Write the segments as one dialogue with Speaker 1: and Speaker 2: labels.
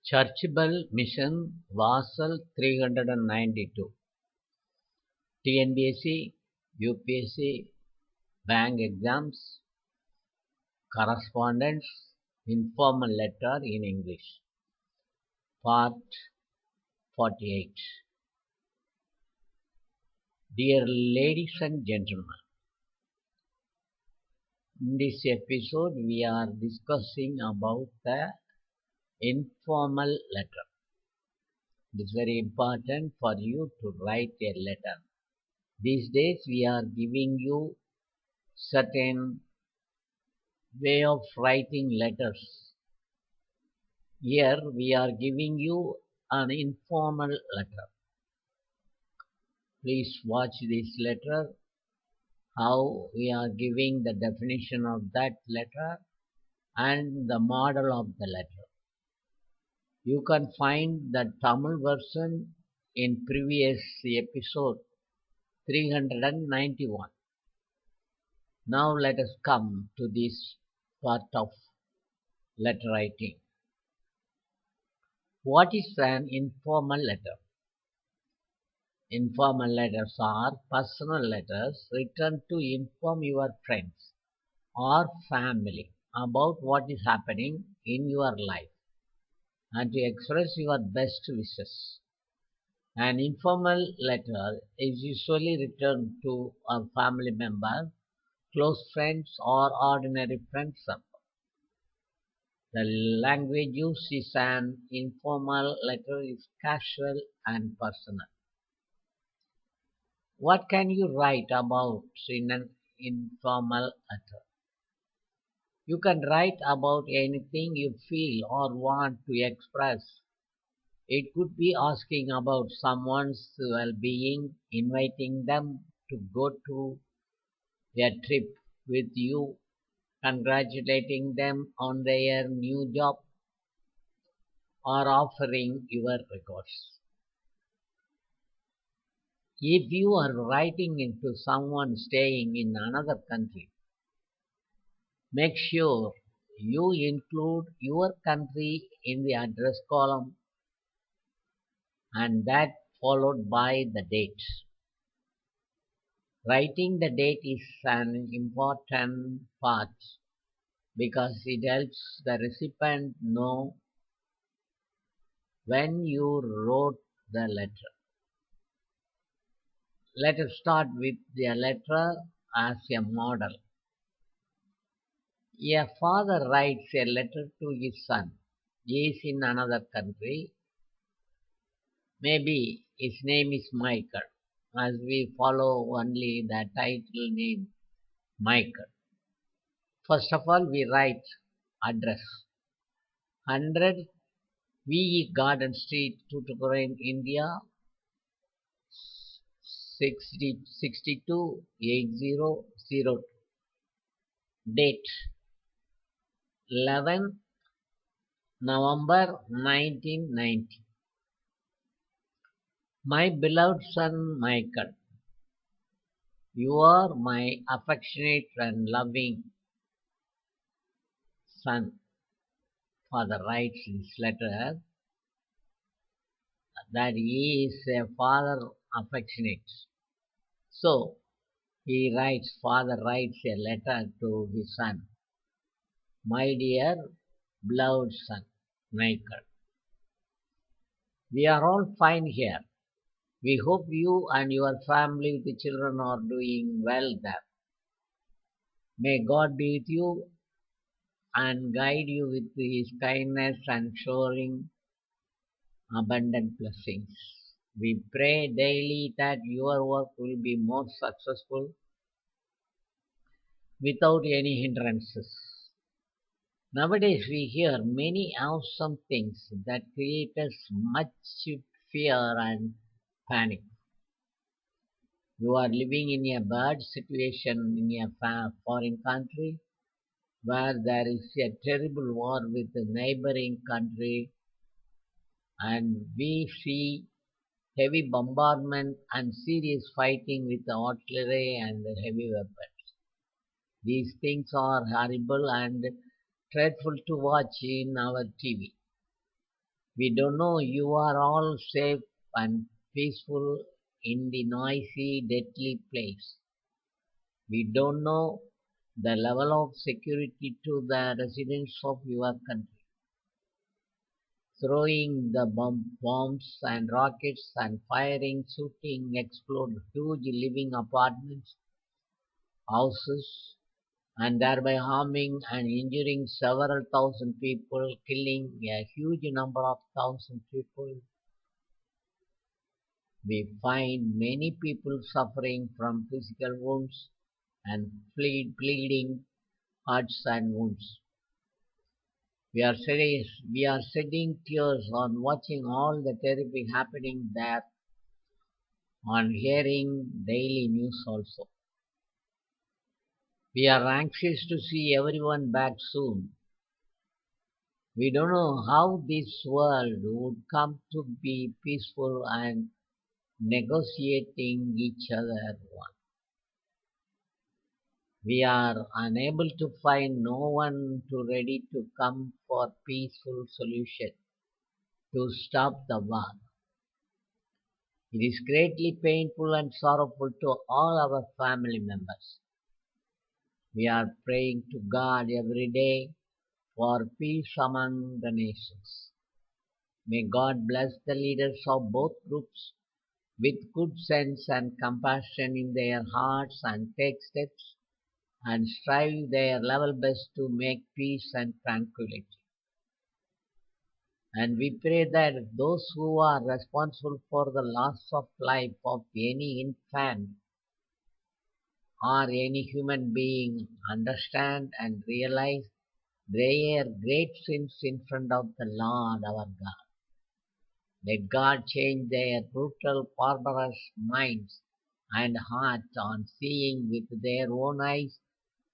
Speaker 1: BELL Mission VASEL 392 Tnpsc, UPSC, bank exams, correspondence, informal letter in English. Part 48. Dear ladies and gentlemen, in this episode we are discussing about the informal letter. It is very important for you to write a letter. These days we are giving you certain way of writing letters. Here we are giving you an informal letter. Please watch this letter, how we are giving the definition of that letter and the model of the letter. You can find the Tamil version in previous episode 391. Now let us come to this part of letter writing. What is an informal letter? Informal letters are personal letters written to inform your friends or family about what is happening in your life and to express your best wishes. An informal letter is usually written to a family member, close friends, or ordinary friends. The language used in an informal letter is casual and personal. What can you write about in an informal letter? You can write about anything you feel or want to express. It could be asking about someone's well-being, inviting them to go to a trip with you, congratulating them on their new job, or offering your regards. If you are writing into someone staying in another country, make sure you include your country in the address column and that followed by the date. Writing the date is an important part because it helps the recipient know when you wrote the letter. Let us start with the letter as a model. A father writes a letter to his son. He is in another country. Maybe his name is Michael, as we follow only the title name Michael. First of all, we write address. 100 VE Garden Street, Tuticorin, India, 628002. Date 11 November 1990. My beloved son Michael, you are my affectionate and loving son. Father writes this letter that he is a father affectionate. So father writes a letter to his son. My dear beloved son, Michael, we are all fine here. We hope you and your family with the children are doing well there. May God be with you and guide you with his kindness and showering abundant blessings. We pray daily that your work will be more successful without any hindrances. Nowadays we hear many awesome things that create us much fear and panic. You are living in a bad situation in a foreign country where there is a terrible war with the neighboring country, and we see heavy bombardment and serious fighting with the artillery and the heavy weapons. These things are horrible and dreadful to watch in our TV. We don't know you are all safe and peaceful in the noisy, deadly place. We don't know the level of security to the residents of your country. Throwing the bombs and rockets and firing, shooting, explode huge living apartments, houses, and thereby harming and injuring several thousand people, killing a huge number of thousand people. We find many people suffering from physical wounds and bleeding hearts and wounds. We are shedding tears on watching all the terrible happening there, on hearing daily news also. We are anxious to see everyone back soon. We don't know how this world would come to be peaceful and negotiating each other one. We are unable to find no one to ready to come for peaceful solution to stop the war. It is greatly painful and sorrowful to all our family members. We are praying to God every day for peace among the nations. May God bless the leaders of both groups with good sense and compassion in their hearts and take steps and strive their level best to make peace and tranquility. And we pray that those who are responsible for the loss of life of any infant or any human being understand and realize their great sins in front of the Lord our God. Let God change their brutal, barbarous minds and hearts on seeing with their own eyes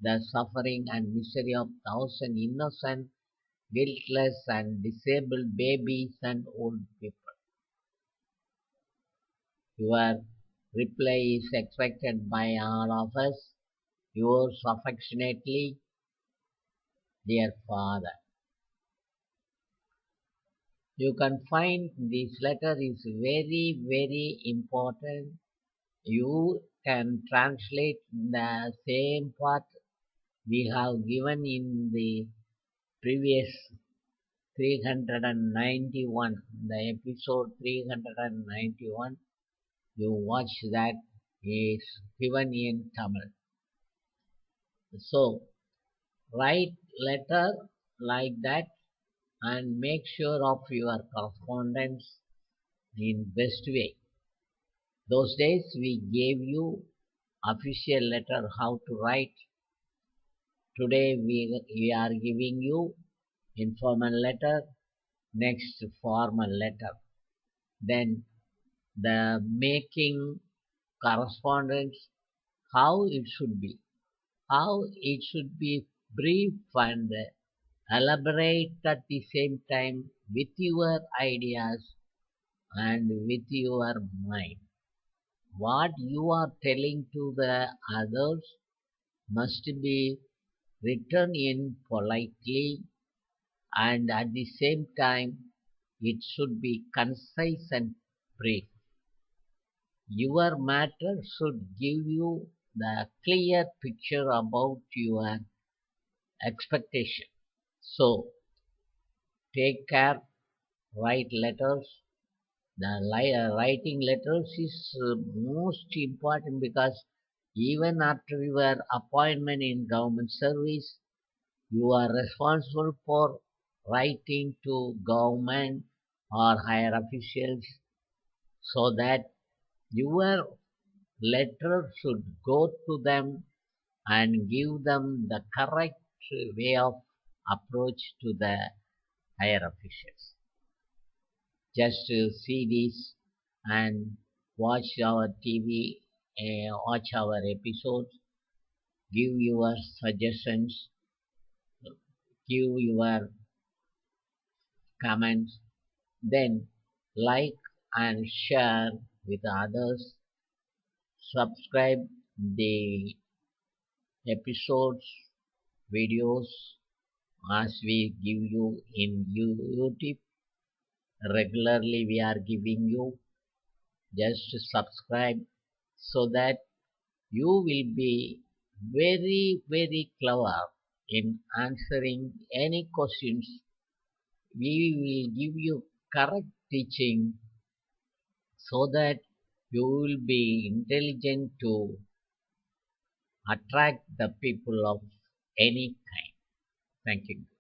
Speaker 1: the suffering and misery of thousands innocent, guiltless and disabled babies and old people. Your reply is expected by all of us. Yours affectionately, dear Father. You can find this letter is very, very important. You can translate the same part we have given in the previous 391, the episode 391. You watch that is given in Tamil. So write letter like that and make sure of your correspondence in best way. Those days we gave you official letter how to write. Today we are giving you informal letter, next formal letter. Then the making correspondence, how it should be. How it should be brief and elaborate at the same time with your ideas and with your mind. What you are telling to the others must be written in politely and at the same time it should be concise and brief. Your matter should give you the clear picture about your expectation. So take care, write letters. The writing letters is most important because even after your appointment in government service, you are responsible for writing to government or higher officials so that your letter should go to them and give them the correct way of approach to the higher officials. Just see this and watch our TV, watch our episodes, give your suggestions, give your comments, then like and share with others, subscribe the episodes, videos as we give you in YouTube regularly we are giving you. Just subscribe so that you will be very clever in answering any questions. We will give you correct teaching so that you will be intelligent to attract the people of any kind. Thank you.